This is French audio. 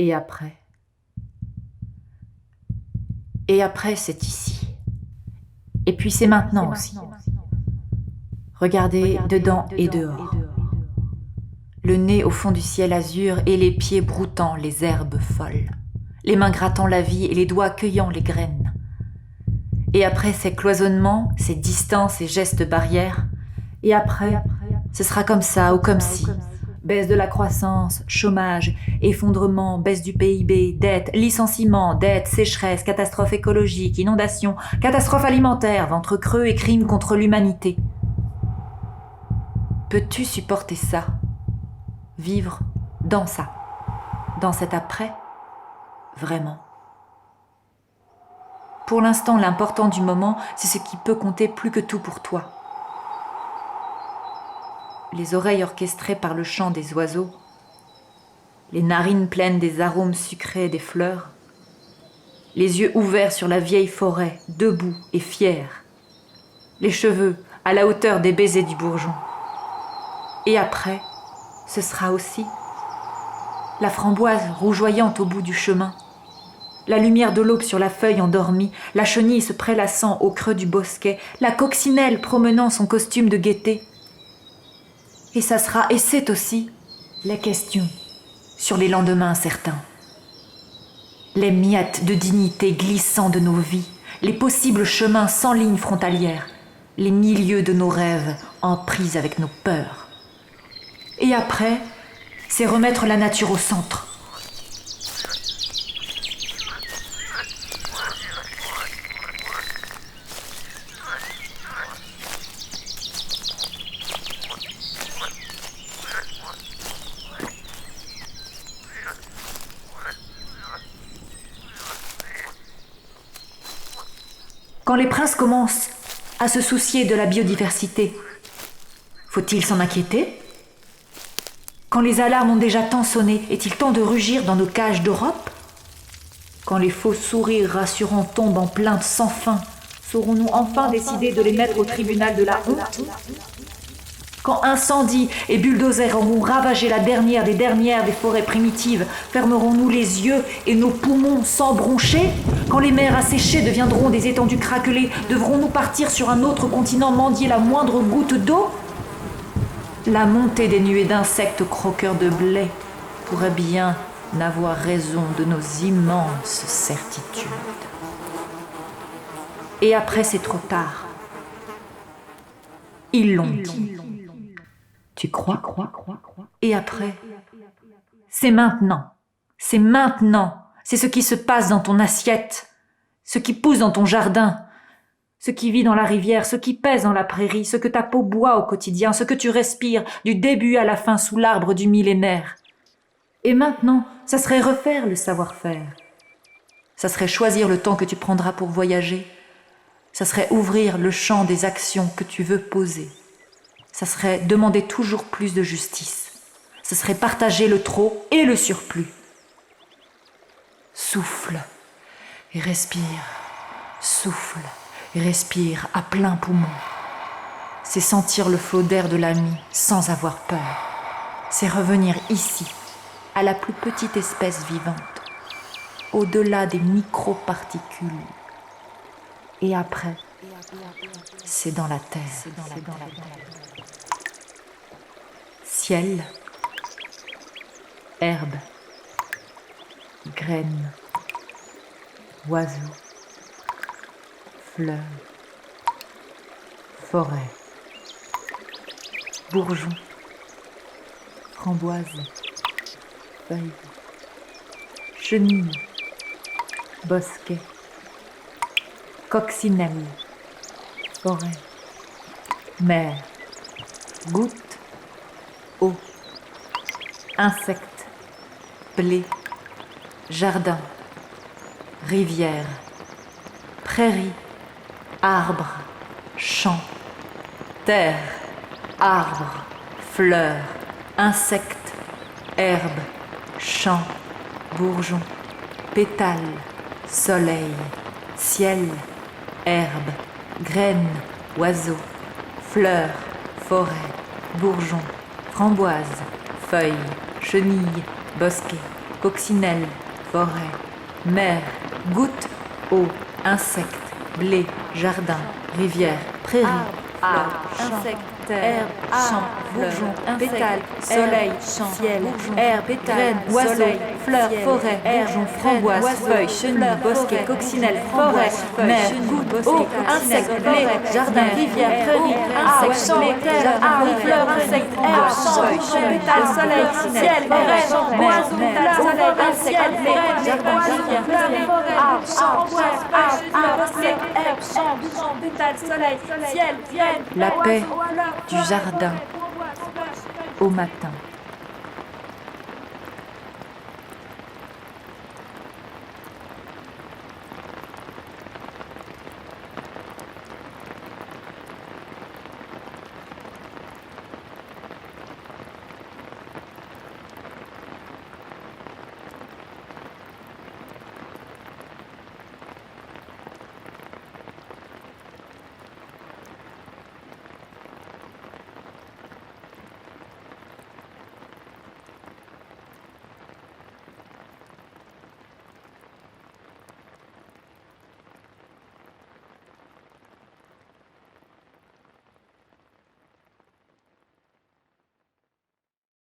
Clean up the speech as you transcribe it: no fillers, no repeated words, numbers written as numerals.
Et après? Et après, c'est ici. Et puis c'est maintenant aussi. Regardez dedans et dehors. Le nez au fond du ciel azur et les pieds broutant les herbes folles. Les mains grattant la vie et les doigts cueillant les graines. Et après ces cloisonnements, ces distances, ces gestes barrières, et après, ce sera comme ça ou comme si. Baisse de la croissance, chômage, effondrement, baisse du PIB, dette, licenciement, dette, sécheresse, catastrophe écologique, inondation, catastrophe alimentaire, ventre creux et crimes contre l'humanité. Peux-tu supporter ça? Vivre dans ça, dans cet après? Vraiment. Pour l'instant, l'important du moment, c'est ce qui peut compter plus que tout pour toi. Les oreilles orchestrées par le chant des oiseaux, les narines pleines des arômes sucrés des fleurs, les yeux ouverts sur la vieille forêt, debout et fière, les cheveux à la hauteur des baisers du bourgeon. Et après, ce sera aussi la framboise rougeoyante au bout du chemin, la lumière de l'aube sur la feuille endormie, la chenille se prélassant au creux du bosquet, la coccinelle promenant son costume de gaieté. Et ça sera, et c'est aussi, les questions sur les lendemains incertains. Les miettes de dignité glissant de nos vies, les possibles chemins sans ligne frontalière, les milieux de nos rêves en prise avec nos peurs. Et après, c'est remettre la nature au centre. Quand les princes commencent à se soucier de la biodiversité, faut-il s'en inquiéter? Quand les alarmes ont déjà tant sonné, est-il temps de rugir dans nos cages d'Europe? Quand les faux sourires rassurants tombent en plaintes sans fin, saurons-nous enfin décider de les mettre au tribunal de la honte? Quand incendies et bulldozers auront ravagé la dernière des forêts primitives, fermerons-nous les yeux et nos poumons sans broncher? Quand les mers asséchées deviendront des étendues craquelées, devrons-nous partir sur un autre continent mendier la moindre goutte d'eau? La montée des nuées d'insectes croqueurs de blé pourrait bien n'avoir raison de nos immenses certitudes. Et après, c'est trop tard. Ils l'ont dit. Tu crois? Et après, c'est maintenant. C'est maintenant. C'est ce qui se passe dans ton assiette, ce qui pousse dans ton jardin, ce qui vit dans la rivière, ce qui pèse dans la prairie, ce que ta peau boit au quotidien, ce que tu respires du début à la fin sous l'arbre du millénaire. Et maintenant, ça serait refaire le savoir-faire. Ça serait choisir le temps que tu prendras pour voyager. Ça serait ouvrir le champ des actions que tu veux poser. Ça serait demander toujours plus de justice. Ça serait partager le trop et le surplus. Souffle et respire. Souffle et respire à plein poumon. C'est sentir le flot d'air de l'ami sans avoir peur. C'est revenir ici, à la plus petite espèce vivante, au-delà des microparticules. Et après, c'est dans la terre. Ciel, herbe, graines, oiseaux, fleurs, forêt, bourgeons, framboises, feuilles, chenilles, bosquets, coccinelle, forêt, mer, goutte, eau, insectes, blé, jardin, rivière, prairie, arbre, champ, terre, arbre, fleurs, insectes, herbes, champs, bourgeons, pétales, soleil, ciel, herbe, graines, oiseaux, fleurs, forêt, bourgeons, framboises, feuilles, chenilles, bosquets, coccinelle, forêt, mer, goutte, eau, insectes, blé, jardin, rivière, prairie, arbre, insectes, terre, champ, bourgeon, pétales, soleil, ciel, herbe, pétales, oiseaux, fleurs, forêt, bourgeon, framboise, feuilles, chenilles, bosquet, coccinelle, forêt, mer, goutte, eau, insectes, blé, jardin, rivière, prairie, insectes, champ, terre, arbre, fleurs, insectes, herbe, champ, bourgeon, pétales, soleil, ciel, forêt, oiseaux, fleurs, soleil, ciel, blé, jardin, rivière, prairie, arbre, champ, fleurs, bosquet, herbe, champ, bourgeon, pétales, soleil, ciel, vienne, La paix du jardin au matin.